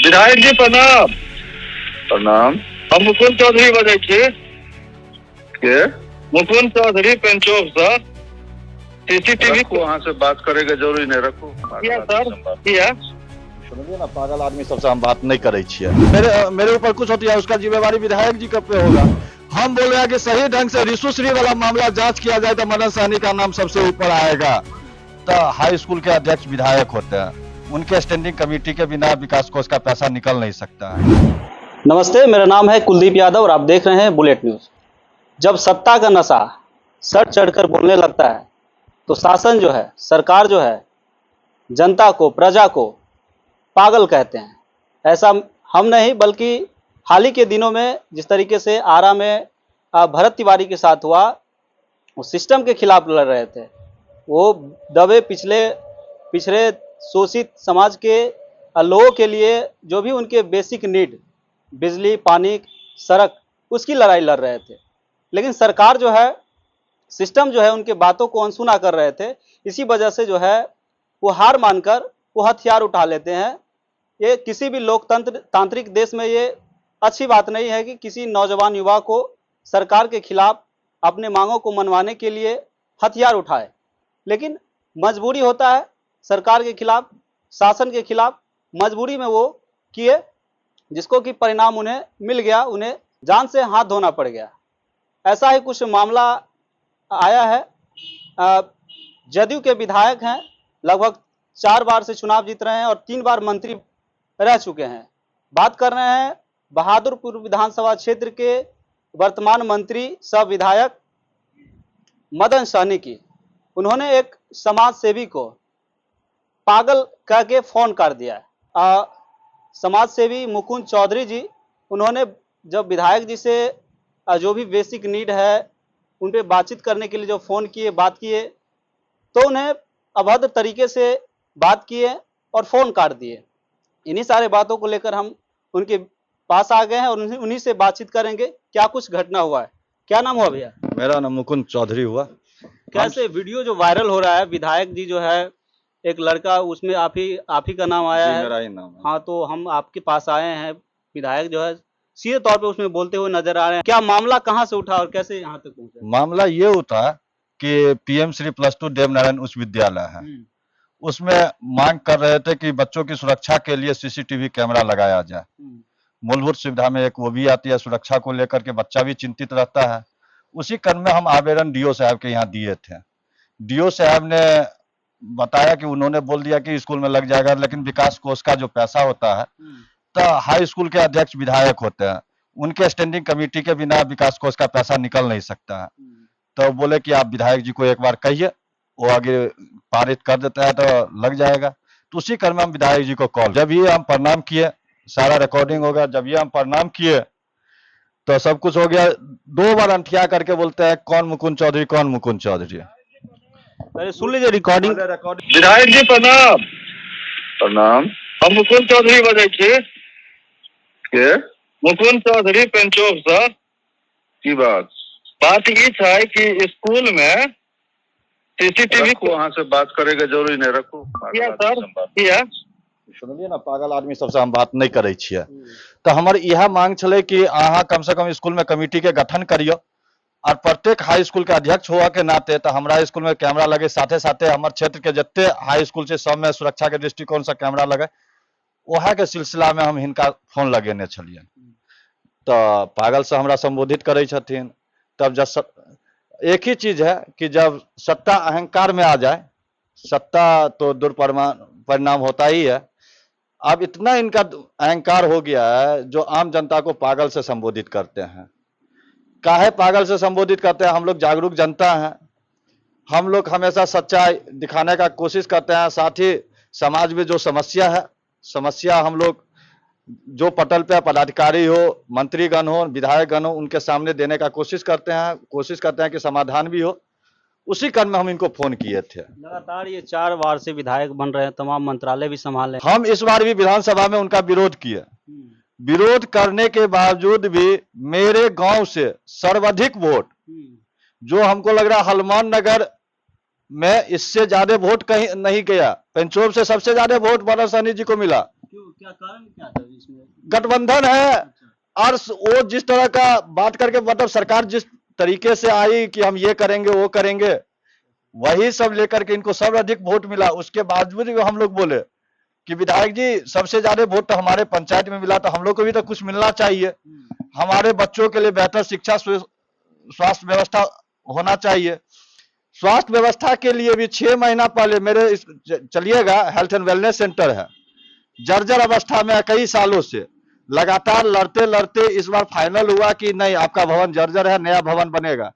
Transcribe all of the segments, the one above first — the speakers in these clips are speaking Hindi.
विधायक जी प्रणाम। प्रणाम। हम मुकुंद चौधरी बजे छी। के मुकुंद चौधरी पेंचोक से सीसीटीवी रखो, वहाँ से बात करेगा जरूरी नहीं, रखो। किया सर किया सुनिए ना, पागल आदमी सबसे हम बात नहीं करे छिए। मेरे ऊपर कुछ होती है उसका जिम्मेवारी विधायक जी का पे होगा। हम बोल रहे हैं कि सही ढंग से रिश्वश्री वाला मामला जांच किया जाए तो मदन सहनी का नाम सबसे ऊपर आएगा। तो हाई स्कूल के अध्यक्ष विधायक होते हैं, उनके स्टैंडिंग कमेटी के बिना विकास कोष का पैसा निकल नहीं सकता है। नमस्ते, मेरा नाम है कुलदीप यादव और आप देख रहे हैं बुलेट न्यूज़। जब सत्ता का नशा सर चढ़कर बोलने लगता है तो शासन जो है, सरकार जो है, जनता को, प्रजा को पागल कहते हैं। ऐसा हम नहीं, बल्कि हाल ही के दिनों में जिस तरीके से आरा में भरत तिवारी के साथ हुआ, वो सिस्टम के खिलाफ लड़ रहे थे। वो दबे पिछड़े शोषित समाज के लोगों के लिए जो भी उनके बेसिक नीड, बिजली, पानी, सड़क, उसकी लड़ाई लड़ रहे थे। लेकिन सरकार जो है, सिस्टम जो है, उनके बातों को अनसुना कर रहे थे। इसी वजह से जो है वो हार मानकर वो हथियार उठा लेते हैं। ये किसी भी तांत्रिक देश में ये अच्छी बात नहीं है कि किसी नौजवान युवा को सरकार के खिलाफ अपने मांगों को मनवाने के लिए हथियार उठाए। लेकिन मजबूरी होता है, सरकार के खिलाफ, शासन के खिलाफ मजबूरी में वो किए, जिसको कि परिणाम उन्हें मिल गया, उन्हें जान से हाथ धोना पड़ गया। ऐसा ही कुछ मामला आया है। जदयू के विधायक हैं, लगभग 4 बार से चुनाव जीत रहे हैं और 3 बार मंत्री रह चुके हैं। बात कर रहे हैं बहादुरपुर विधानसभा क्षेत्र के वर्तमान मंत्री सह विधायक मदन सहनी की। उन्होंने एक समाज सेवी को पागल कह के फोन कर दिया। समाज सेवी मुकुंद चौधरी जी, उन्होंने जब विधायक जी से जो भी बेसिक नीड है उन पे बातचीत करने के लिए जो फ़ोन किए, बात किए, तो उन्हें अभद्र तरीके से बात किए और फ़ोन काट दिए। इन्हीं सारे बातों को लेकर हम उनके पास आ गए हैं और उन्हीं से बातचीत करेंगे। क्या कुछ घटना हुआ है? क्या नाम हुआ भैया? मेरा नाम मुकुंद चौधरी हुआ। कैसे वीडियो जो वायरल हो रहा है, विधायक जी जो है, एक लड़का, उसमें आप ही का नाम आया है। मेरा ही नाम है। हाँ, तो हम आपके पास आए हैं। विधायक जो है सीधे तौर पे उसमें बोलते हुए नजर आ रहे हैं। क्या मामला कहाँ से उठा और कैसे यहाँ तक पहुंचा? मामला ये उठा कि पीएम श्री +2 देवनारायण उच्च विद्यालय है, उसमें मांग कर रहे थे कि बच्चों की सुरक्षा के लिए सीसीटीवी कैमरा लगाया जाए। मूलभूत सुविधा में एक वो भी आती है, सुरक्षा को लेकर के बच्चा भी चिंतित रहता है। उसी क्रम में हम आवेदन डीओ साहब के यहाँ दिए थे। डीओ साहब ने बताया कि उन्होंने बोल दिया कि स्कूल में लग जाएगा, लेकिन विकास कोष का जो पैसा होता है तो हाई स्कूल के अध्यक्ष विधायक होते हैं, उनके स्टैंडिंग कमेटी के बिना विकास कोष का पैसा निकल नहीं सकता है। तो बोले कि आप विधायक जी को एक बार कहिए, वो आगे पारित कर देता है तो लग जाएगा। तो उसी क्रम में हम विधायक जी को कॉल, जब ये हम प्रणाम किए, सारा रिकॉर्डिंग होगा, जब ये हम प्रणाम किए तो सब कुछ हो गया। 2 बार अंठिया करके बोलते हैं कौन मुकुंद चौधरी, कौन मुकुंद चौधरी। अरे सुन लीजिए रिकॉर्डिंग। विधायक जी प्रणाम। प्रणाम। हम मुकुंद चौधरी बजे छी। के मुकुंद चौधरी पेंचोक से। की बात ये है कि स्कूल में सीसीटीवी रखो, वहाँ से बात करेगा जरूरी नहीं, रखो। किया सर किया सुनिए ना, पागल आदमी सबसे हम बात नहीं करे छिए। तो हमर यह मांग छले कि अहाँ कम से कम स्कूल में कमेटी के गठन करियो और प्रत्येक हाई स्कूल के अध्यक्ष हुआ के नाते तो हमरा स्कूल में कैमरा लगे, साथे साथे हमर क्षेत्र के जत्ते हाई स्कूल से सब में सुरक्षा के दृष्टिकोण से कैमरा लगे। वह के सिलसिला में हम हिनका फोन लगेने छलिए। तो पागल से हमरा संबोधित करे छथिन। तब जब एक ही चीज है कि जब सत्ता अहंकार में आ जाए, सत्ता तो दुष्परिणाम होता ही है। अब इतना इनका अहंकार हो गया है जो आम जनता को पागल से संबोधित करते हैं। काहे पागल से संबोधित करते हैं? हम लोग जागरूक जनता हैं, हम लोग हमेशा सच्चाई दिखाने का कोशिश करते हैं। साथ ही समाज में जो समस्या हम लोग जो पटल पे पदाधिकारी हो, मंत्रीगण हो, विधायकगण हो, उनके सामने देने का कोशिश करते हैं कि समाधान भी हो। उसी क्रम में हम इनको फोन किए थे। लगातार ये 4 बार से विधायक बन रहे हैं, तमाम मंत्रालय भी संभाले। हम इस बार भी विधानसभा में उनका विरोध किए। विरोध करने के बावजूद भी मेरे गांव से सर्वाधिक वोट, जो हमको लग रहा हनुमान नगर में इससे ज्यादा वोट कहीं नहीं गया, पेंचोक से सबसे ज्यादा वोट मदन सहनी जी को मिला। क्यों, क्या कारण क्या था इसमें? गठबंधन है। और वो जिस तरह का बात करके, मतलब सरकार जिस तरीके से आई कि हम ये करेंगे वो करेंगे, वही सब लेकर के इनको सब अधिक वोट मिला। उसके बावजूद भी हम लोग बोले कि विधायक जी सबसे ज्यादा वोट तो हमारे पंचायत में मिला, तो हम लोग को भी तो कुछ मिलना चाहिए। हमारे बच्चों के लिए बेहतर शिक्षा स्वास्थ्य व्यवस्था होना चाहिए। स्वास्थ्य व्यवस्था के लिए भी 6 महीना पहले मेरे चलिएगा हेल्थ एंड वेलनेस सेंटर है, जर्जर अवस्था में है कई सालों से। लगातार लड़ते लड़ते इस बार फाइनल हुआ कि नहीं, आपका भवन जर्जर है, नया भवन बनेगा।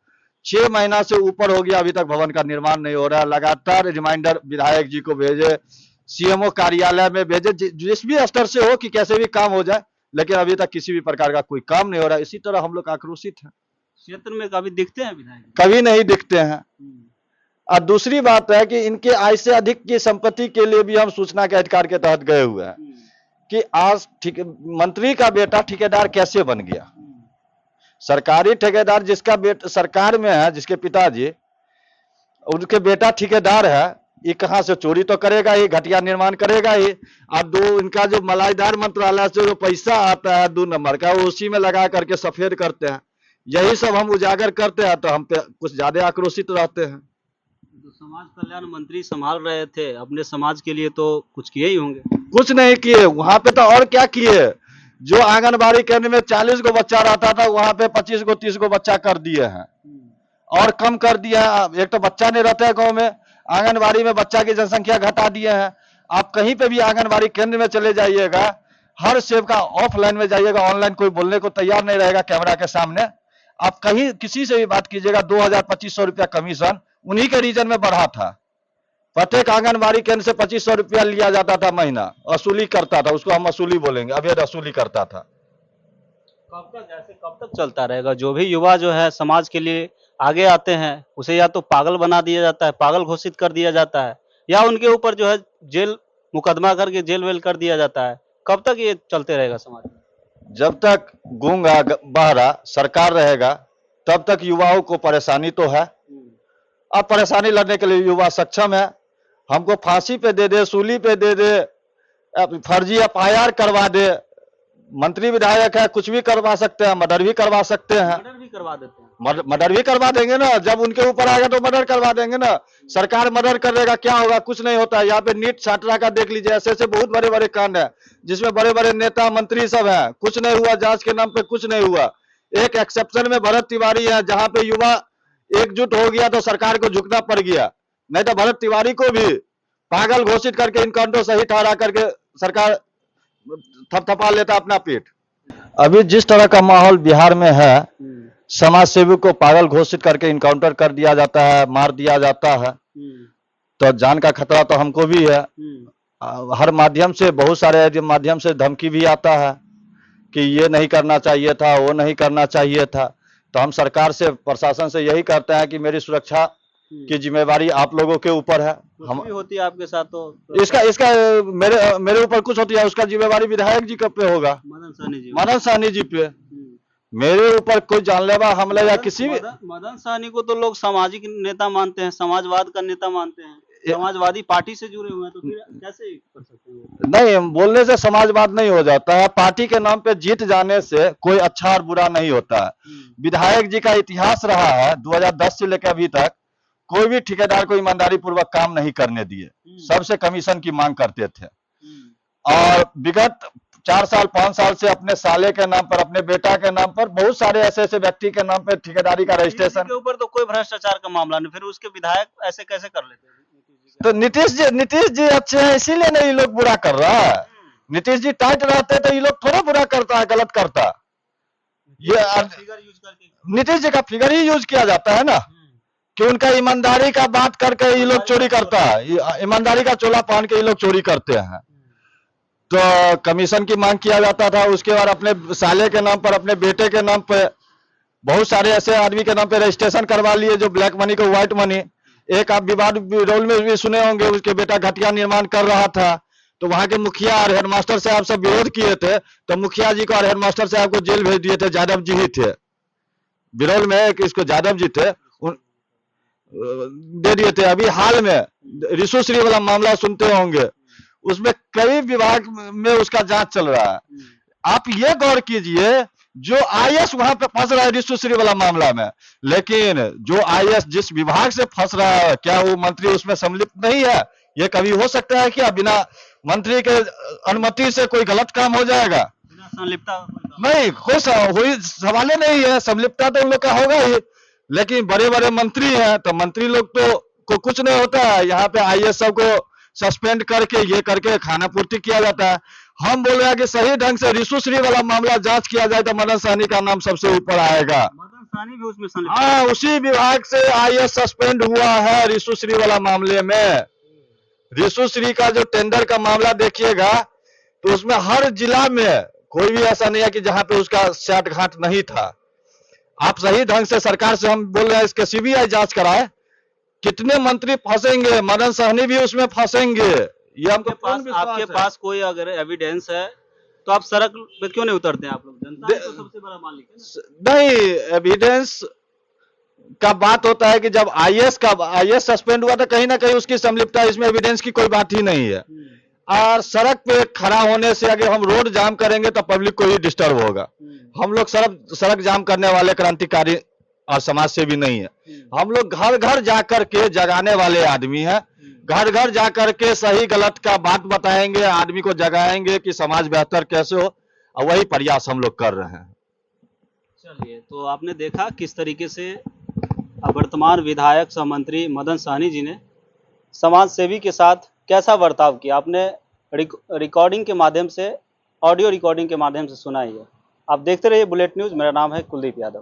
6 महीना से ऊपर हो गया, अभी तक भवन का निर्माण नहीं हो रहा है। लगातार रिमाइंडर विधायक जी को भेजे, सीएमओ कार्यालय में भेजे, जिस भी स्तर से हो कि कैसे भी काम हो जाए, लेकिन अभी तक किसी भी प्रकार का कोई काम नहीं हो रहा है। इसी तरह हम लोग आक्रोशित हैं। क्षेत्र में कभी दिखते हैं विधायक? कभी नहीं दिखते हैं। और दूसरी बात है कि इनके आय से अधिक की संपत्ति के लिए भी हम सूचना के अधिकार के तहत गए हुए हैं कि आज मंत्री का बेटा ठेकेदार कैसे बन गया। सरकारी ठेकेदार जिसका बेटा सरकार में है, जिसके पिताजी उनके बेटा ठेकेदार है, ये कहां से चोरी तो करेगा ही, घटिया निर्माण करेगा ही। अब दो इनका जो मलाईदार मंत्रालय से जो पैसा आता है 2 नंबर का, वो उसी में लगा करके सफेद करते हैं। यही सब हम उजागर करते हैं तो हम पे कुछ ज्यादा आक्रोशित रहते हैं। तो समाज कल्याण मंत्री संभाल रहे थे, अपने समाज के लिए तो कुछ किए ही होंगे। कुछ नहीं किए, वहां पे तो और क्या किए। जो आंगनबाड़ी केंद्र में 40 गो बच्चा रहता था, वहां पे 25 गो 30 गो बच्चा कर दिए हैं और कम कर दिया है। एक तो बच्चा नहीं रहता है गाँव में, आंगनबाड़ी में बच्चा की जनसंख्या घटा दिए हैं। आप कहीं पे भी आंगनबाड़ी केंद्र में चले जाइएगा, हर सेवका ऑफलाइन में जाइएगा, ऑनलाइन कोई बोलने को तैयार नहीं रहेगा कैमरा के सामने। आप कहीं किसी से भी बात कीजिएगा, 2000-2500 रुपया कमीशन उन्हीं के रीजन में बढ़ा था। प्रत्येक आंगनबाड़ी केंद्र से 2500 रुपया लिया जाता था महीना, वसूली करता था, उसको हम वसूली बोलेंगे, अभी वसूली करता था। कब तक चलता रहेगा? जो भी युवा जो है समाज के लिए आगे आते हैं, उसे या तो पागल बना दिया जाता है, पागल घोषित कर दिया जाता है, या उनके ऊपर जो है जेल मुकदमा करके जेल वेल कर दिया जाता है। कब तक ये चलते रहेगा समाज में? जब तक गूंगा बहरा सरकार रहेगा तब तक युवाओं को परेशानी तो है। अब परेशानी लड़ने के लिए युवा सक्षम है। हमको फांसी पे दे दे, सूली पे दे दे, फर्जी FIR करवा दे, मंत्री विधायक है, कुछ भी करवा सकते हैं, मर्डर भी करवा सकते हैं। मर्डर भी करवा देते हैं। मर्डर भी करवा देंगे ना, जब उनके ऊपर आएगा तो मर्डर करवा देंगे ना। सरकार मर्डर कर देगा, क्या होगा? कुछ नहीं होता है। यहाँ पे नीट छात्रा का देख लीजिए, ऐसे बहुत बड़े बड़े कांड है जिसमें बड़े बड़े नेता मंत्री सब हैं, कुछ नहीं हुआ, जांच के नाम पे कुछ नहीं हुआ। एक एक्सेप्शन में भरत तिवारी है, जहां पे युवा एकजुट हो गया तो सरकार को झुकना पड़ गया, नहीं तो भरत तिवारी को भी पागल घोषित करके इनकाउंटर सही ठहरा करके सरकार थपथपा लेता अपना पेट। अभी जिस तरह का माहौल बिहार में है, समाज सेवी को पागल घोषित करके इनकाउंटर कर दिया जाता है, मार दिया जाता है, तो जान का खतरा तो हमको भी है। हर माध्यम से, बहुत सारे माध्यम से धमकी भी आता है कि ये नहीं करना चाहिए था, वो नहीं करना चाहिए था। तो हम सरकार से, प्रशासन से यही कहते हैं कि मेरी सुरक्षा की जिम्मेवारी आप लोगों के ऊपर है। हम भी होती है आपके साथ तो इसका मेरे ऊपर कुछ होती है, उसका जिम्मेवारी विधायक जी पे होगा, मदन सहनी जी पे। मेरे ऊपर कोई जानलेवा हमला या किसी भी मदन सहनी को तो लोग सामाजिक नेता मानते हैं, समाजवाद का नेता मानते हैं, समाजवादी पार्टी से जुड़े हुए हैं, तो फिर कैसे कर सकते हैं? नहीं, बोलने से समाजवाद नहीं हो जाता है। पार्टी के नाम पे जीत जाने से कोई अच्छा और बुरा नहीं होता है। विधायक जी का इतिहास रहा है, 2010 से लेकर अभी तक कोई भी ठेकेदार को ईमानदारी पूर्वक काम नहीं करने दिए, सबसे कमीशन की मांग करते थे। और विगत 4 साल 5 साल से अपने साले के नाम पर, अपने बेटा के नाम पर, बहुत सारे ऐसे ऐसे व्यक्ति के नाम पर ठेकेदारी का रजिस्ट्रेशन के ऊपर तो कोई भ्रष्टाचार का मामला नहीं, फिर उसके विधायक ऐसे कैसे कर लेते हैं? तो नीतीश जी अच्छे हैं, इसीलिए नहीं ये लोग बुरा कर रहा है। नीतीश जी टाइट रहते तो ये लोग थोड़ा बुरा करता है, गलत करता। ये नीतीश जी का फिगर ही यूज किया जाता है ना, कि उनका ईमानदारी का बात करके ये लोग चोरी करता है, ईमानदारी का चोला पहन के ये लोग चोरी करते हैं। तो कमीशन की मांग किया जाता था, उसके बाद अपने साले के नाम पर, अपने बेटे के नाम पे, बहुत सारे ऐसे आदमी के नाम पे रजिस्ट्रेशन करवा लिए जो ब्लैक मनी को व्हाइट मनी। एक आप विवाद विरोल में भी सुने होंगे, उसके बेटा घटिया निर्माण कर रहा था, तो वहां के मुखिया और हेडमास्टर साहब सब विरोध किए थे, तो मुखिया जी को और हेडमास्टर साहब को जेल भेज दिए थे। यादव जी ही थे विरोल में, एक इसको यादव जी थे, दे दिए थे। अभी हाल में रिशु श्री वाला मामला सुनते होंगे, उसमें कई विभाग में उसका जांच चल रहा है। आप ये गौर कीजिए, जो आईएएस वहां पे फंस रहा है रिश्वश्री वाला मामला में, लेकिन जो आईएएस जिस विभाग से फंस रहा है, क्या वो मंत्री उसमें सम्मिलित नहीं है? ये कभी हो सकता है क्या बिना मंत्री के अनुमति से कोई गलत काम हो जाएगा? बिना संलिप्तता नहीं, कोई सवाल ही नहीं है। संलिप्तता तो उन लोग का होगा ही, लेकिन बड़े बड़े मंत्री हैं तो मंत्री लोग तो को कुछ नहीं होता है। यहाँ पे आईएएस सब को सस्पेंड करके ये करके खाना पूर्ति किया जाता है। हम बोल रहे हैं कि सही ढंग से रिश्वश्री वाला मामला जांच किया जाए तो मदन सहनी का नाम सबसे ऊपर आएगा। मदन सहनी भी उसमें संलिप्त हाँ, उसी विभाग से आईएएस सस्पेंड हुआ है रिश्वश्री वाला मामले में। रिश्वश्री का जो टेंडर का मामला देखिएगा तो उसमें हर जिला में कोई भी ऐसा नहीं है कि जहां पे उसका साठ घाट नहीं था। आप सही ढंग से सरकार से हम बोल रहे हैं इसके सीबीआई जांच कराए। कितने मंत्री फंसेंगे, मदन सहनी भी उसमें फंसेंगे, ये हमको आपके पास कोई अगर एविडेंस है तो आप सड़क पे क्यों नहीं उतरते हैं? आप लोग जनता ही तो सबसे बड़ा मालिक है ना। नहीं, एविडेंस का बात होता है कि जब आईएएस सस्पेंड हुआ तो कहीं ना कहीं उसकी संलिप्तता, इसमें एविडेंस की कोई बात ही नहीं है। और सड़क पे खड़ा होने से अगर हम रोड जाम करेंगे तो पब्लिक को ही डिस्टर्ब होगा। हम लोग सड़क जाम करने वाले क्रांतिकारी और समाज सेवी नहीं है। हम लोग घर घर जाकर के जगाने वाले आदमी हैं। घर घर जाकर के सही गलत का बात बताएंगे, आदमी को जगाएंगे कि समाज बेहतर कैसे हो, और वही प्रयास हम लोग कर रहे हैं। चलिए, तो आपने देखा किस तरीके से वर्तमान विधायक सह मंत्री मदन सहनी जी ने समाज सेवी के साथ कैसा बर्ताव किया। आपने रिकॉर्डिंग के माध्यम से, ऑडियो रिकॉर्डिंग के माध्यम से सुना ही है। आप देखते रहिए बुलेट न्यूज़। मेरा नाम है कुलदीप यादव।